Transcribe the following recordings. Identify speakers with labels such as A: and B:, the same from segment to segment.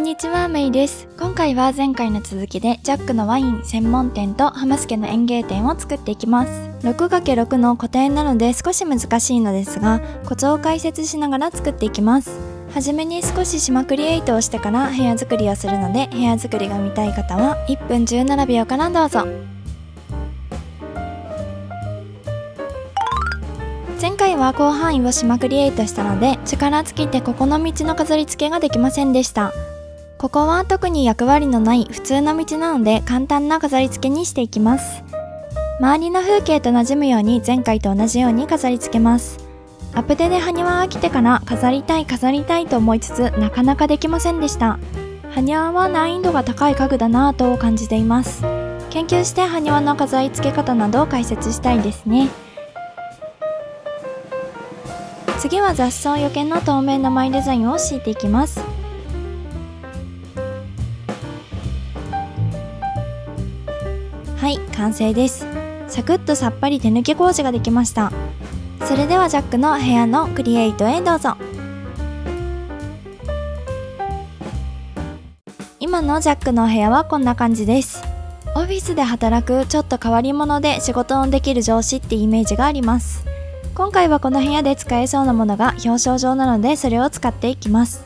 A: にちは、メイです。今回は前回の続きでジャックのワイン専門店と浜助の園芸店を作っていきます。6×6 の固定なので少し難しいのですが、コツを解説しながら作っていきます。はじめに少し島クリエイトをしてから部屋作りをするので、部屋作りが見たい方は1分17秒からどうぞ。前回は広範囲を島クリエイトしたので、力尽きてここの道の飾り付けができませんでした。ここは特に役割のない普通の道なので、簡単な飾り付けにしていきます。周りの風景と馴染むように前回と同じように飾り付けます。アップデで埴輪は来てから飾りたいと思いつつ、なかなかできませんでした。埴輪は難易度が高い家具だなぁと感じています。研究して埴輪の飾り付け方などを解説したいですね。次は雑草よけの透明なマイデザインを敷いていきます。はい、完成です。サクッとさっぱり手抜き工事ができました。それではジャックの部屋のクリエイトへどうぞ。今のジャックの部屋はこんな感じです。オフィスで働くちょっと変わり者で仕事のできる上司ってイメージがあります。今回はこの部屋で使えそうなものが表彰状なので、それを使っていきます。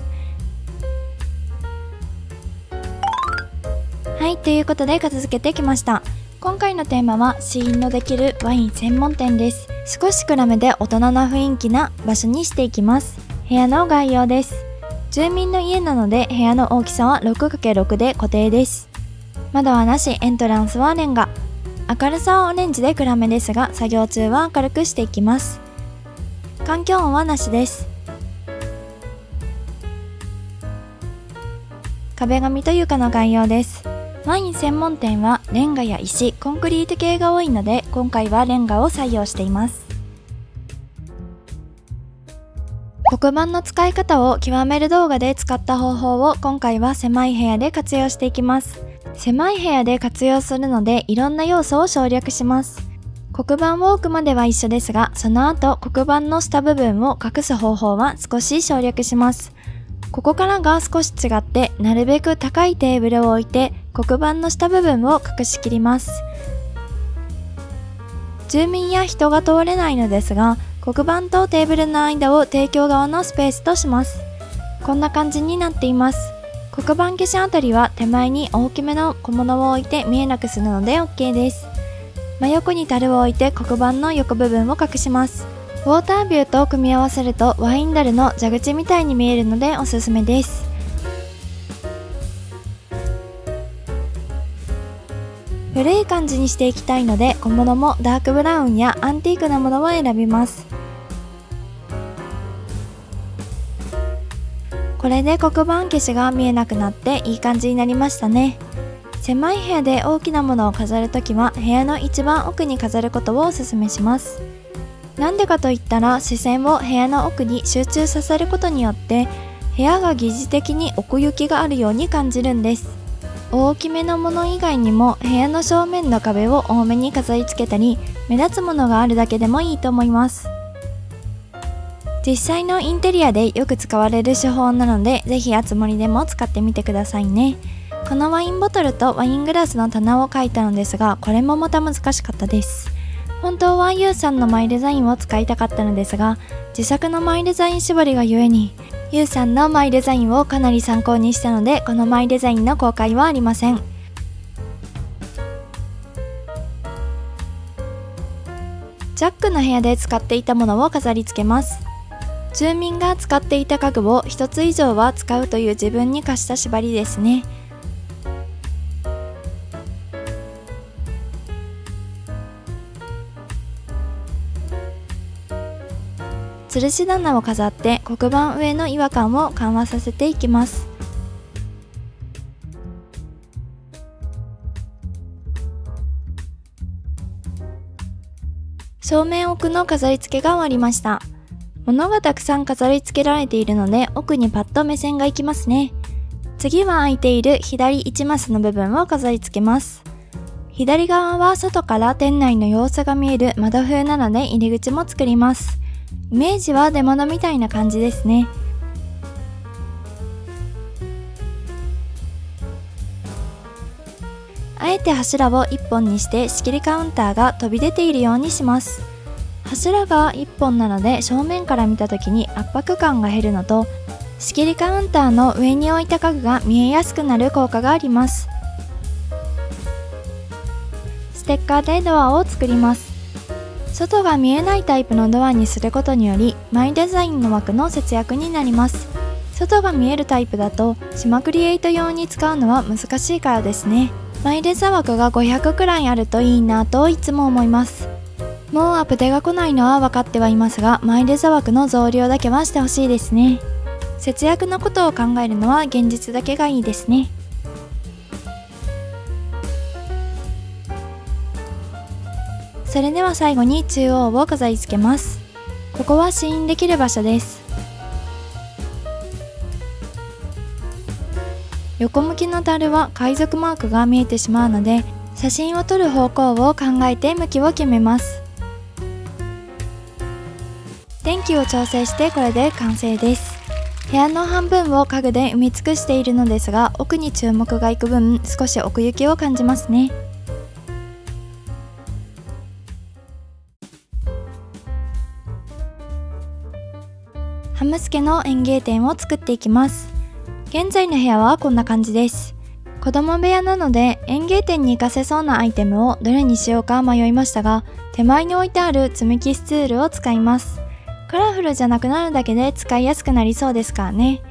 A: はい、ということで片付けてきました。今回のテーマは試飲のできるワイン専門店です。少し暗めで大人な雰囲気な場所にしていきます。部屋の概要です。住民の家なので部屋の大きさは 6×6 で固定です。窓はなし、エントランスはレンガ。明るさはオレンジで暗めですが、作業中は明るくしていきます。環境音はなしです。壁紙と床の概要です。ワイン専門店はレンガや石、コンクリート系が多いので、今回はレンガを採用しています。黒板の使い方を極める動画で使った方法を今回は狭い部屋で活用していきます。狭い部屋で活用するので、いろんな要素を省略します。黒板を置くまでは一緒ですが、その後黒板の下部分を隠す方法は少し省略します。ここからが少し違って、なるべく高いテーブルを置いて黒板の下部分を隠しきります。住民や人が通れないのですが、黒板とテーブルの間を提供側のスペースとします。こんな感じになっています。黒板消しあたりは手前に大きめの小物を置いて見えなくするので OK です。真横に樽を置いて黒板の横部分を隠します。ウォータービューと組み合わせるとワイン樽の蛇口みたいに見えるのでおすすめです。古い感じにしていきたいので、小物もダークブラウンやアンティークなものを選びます。これで黒板消しが見えなくなっていい感じになりましたね。狭い部屋で大きなものを飾るときは部屋の一番奥に飾ることをおすすめします。なんでかといったら、視線を部屋の奥に集中させることによって部屋が疑似的に奥行きがあるように感じるんです。大きめのもの以外にも部屋の正面の壁を多めに飾り付けたり、目立つものがあるだけでもいいと思います。実際のインテリアでよく使われる手法なので、ぜひあつ森でも使ってみてくださいね。このワインボトルとワイングラスの棚を描いたのですが、これもまた難しかったです。本当はユウさんのマイデザインを使いたかったのですが、自作のマイデザイン絞りがゆえにユウさんのマイデザインをかなり参考にしたので、このマイデザインの公開はありません。ジャックの部屋で使っていたものを飾り付けます。住民が使っていた家具を一つ以上は使うという自分に課した縛りですね。吊るし棚を飾って黒板上の違和感を緩和させていきます。正面奥の飾り付けが終わりました。物がたくさん飾り付けられているので、奥にパッと目線がいきますね。次は空いている左1マスの部分を飾り付けます。左側は外から店内の様子が見える窓風なので入り口も作ります。イメージは出物みたいな感じですね。て柱を1本にして仕切りカウンターが飛び出ているようにします。柱が1本なので正面から見た時に圧迫感が減るのと、仕切りカウンターの上に置いた家具が見えやすくなる効果があります。ステッカーでドアを作ります。外が見えないタイプのドアにすることによりマイデザインの枠の節約になります。外が見えるタイプだと島クリエイト用に使うのは難しいからですね。マイデザ枠が500くらいあるといいなといつも思います。もうアップデが来ないのは分かってはいますが、マイデザ枠の増量だけはしてほしいですね。節約のことを考えるのは現実だけがいいですね。それでは最後に中央を飾り付けます。ここは試飲できる場所です。横向きの樽は海賊マークが見えてしまうので、写真を撮る方向を考えて向きを決めます。電気を調整してこれで完成です。部屋の半分を家具で埋め尽くしているのですが、奥に注目がいく分少し奥行きを感じますね。ハムスケの園芸店を作っていきます。現在の部屋はこんな感じです。子供部屋なので園芸店に活かせそうなアイテムをどれにしようか迷いましたが、手前に置いてある積み木スツールを使います。カラフルじゃなくなるだけで使いやすくなりそうですからね。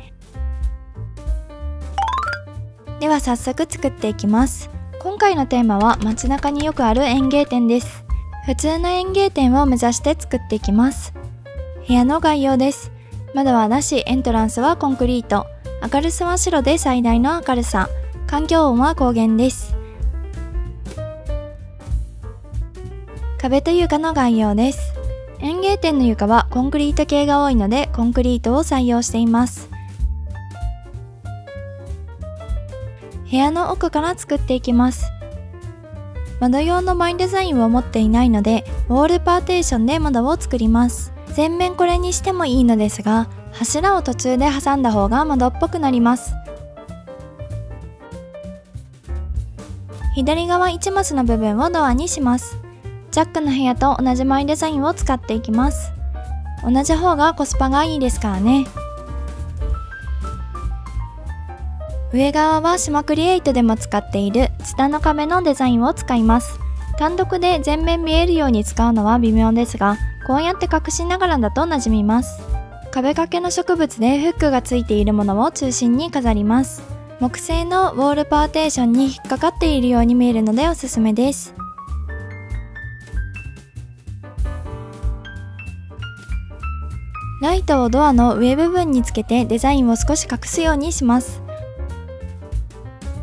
A: では早速作っていきます。今回のテーマは街中によくある園芸店です。普通の園芸店を目指して作っていきます。部屋の概要です。窓はなし、エントランスはコンクリート。明るさは白で最大の明るさ。環境音は光源です。壁と床の概要です。園芸店の床はコンクリート系が多いのでコンクリートを採用しています。部屋の奥から作っていきます。窓用のマイデザインを持っていないのでウォールパーテーションで窓を作ります。全面これにしてもいいのですが、柱を途中で挟んだ方が窓っぽくなります。左側1マスの部分をドアにします。ジャックの部屋と同じマイデザインを使っていきます。同じ方がコスパがいいですからね。上側は島クリエイトでも使っているツタの壁のデザインを使います。単独で全面見えるように使うのは微妙ですが、こうやって隠しながらだと馴染みます。壁掛けの植物でフックがついているものを中心に飾ります。木製のウォールパーテーションに引っかかっているように見えるのでおすすめです。ライトをドアの上部分につけてデザインを少し隠すようにします。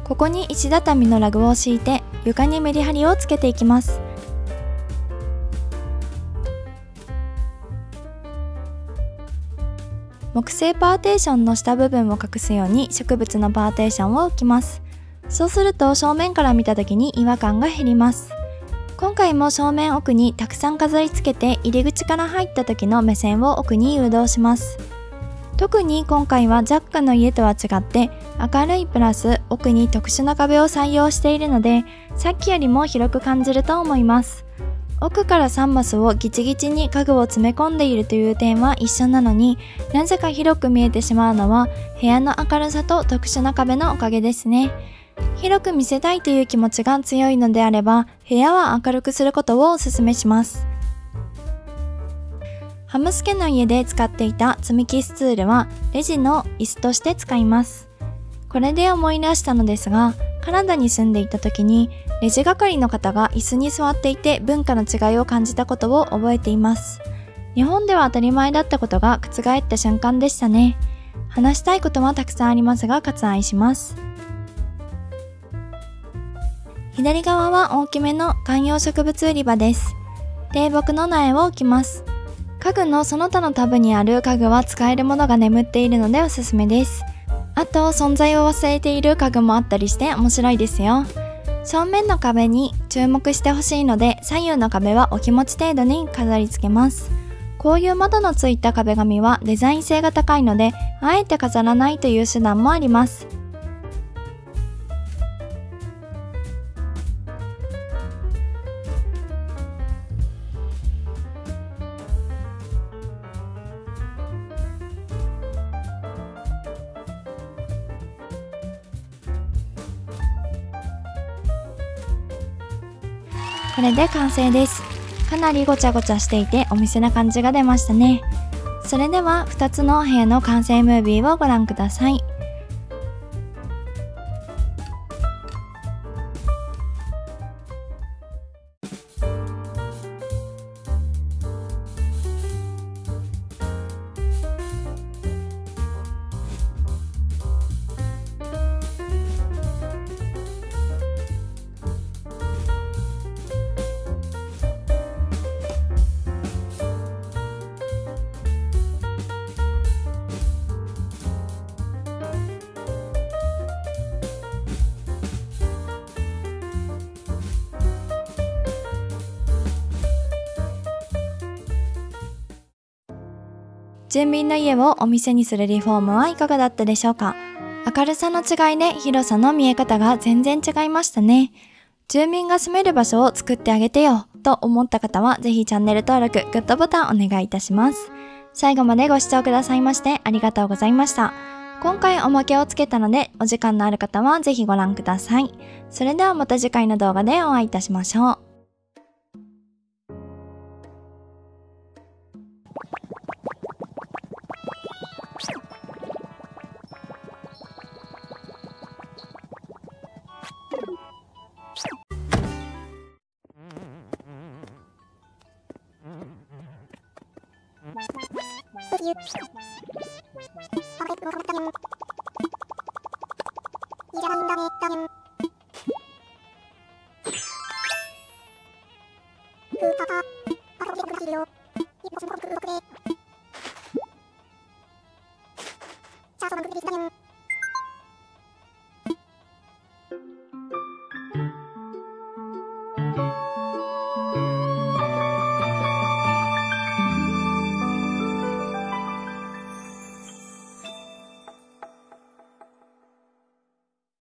A: ここに石畳のラグを敷いて床にメリハリをつけていきます。木製パーテーションの下部分を隠すように植物のパーテーションを置きます。そうすると正面から見た時に違和感が減ります。今回も正面奥にたくさん飾り付けて入り口から入った時の目線を奥に誘導します。特に今回はジャックの家とは違って明るいプラス奥に特殊な壁を採用しているので、さっきよりも広く感じると思います。奥から3マスをギチギチに家具を詰め込んでいるという点は一緒なのに、なぜか広く見えてしまうのは部屋の明るさと特殊な壁のおかげですね。広く見せたいという気持ちが強いのであれば、部屋は明るくすることをお勧めします。ハムスケの家で使っていた積み木スツールはレジの椅子として使います。これで思い出したのですが、カナダに住んでいた時にレジ係の方が椅子に座っていて文化の違いを感じたことを覚えています。日本では当たり前だったことが覆った瞬間でしたね。話したいことはたくさんありますが割愛します。左側は大きめの観葉植物売り場です。低木の苗を置きます。家具のその他のタブにある家具は使えるものが眠っているのでおすすめです。あと存在を忘れている家具もあったりして面白いですよ。正面の壁に注目してほしいので、左右の壁はお気持ち程度に飾り付けます。こういう窓のついた壁紙はデザイン性が高いので、あえて飾らないという手段もあります。これで完成です。かなりごちゃごちゃしていてお店な感じが出ましたね。それでは2つの部屋の完成ムービーをご覧ください。住民の家をお店にするリフォームはいかがだったでしょうか。明るさの違いで広さの見え方が全然違いましたね。住民が住める場所を作ってあげてよと思った方はぜひチャンネル登録、グッドボタンお願いいたします。最後までご視聴くださいましてありがとうございました。今回おまけをつけたのでお時間のある方はぜひご覧ください。それではまた次回の動画でお会いいたしましょう。
B: 자,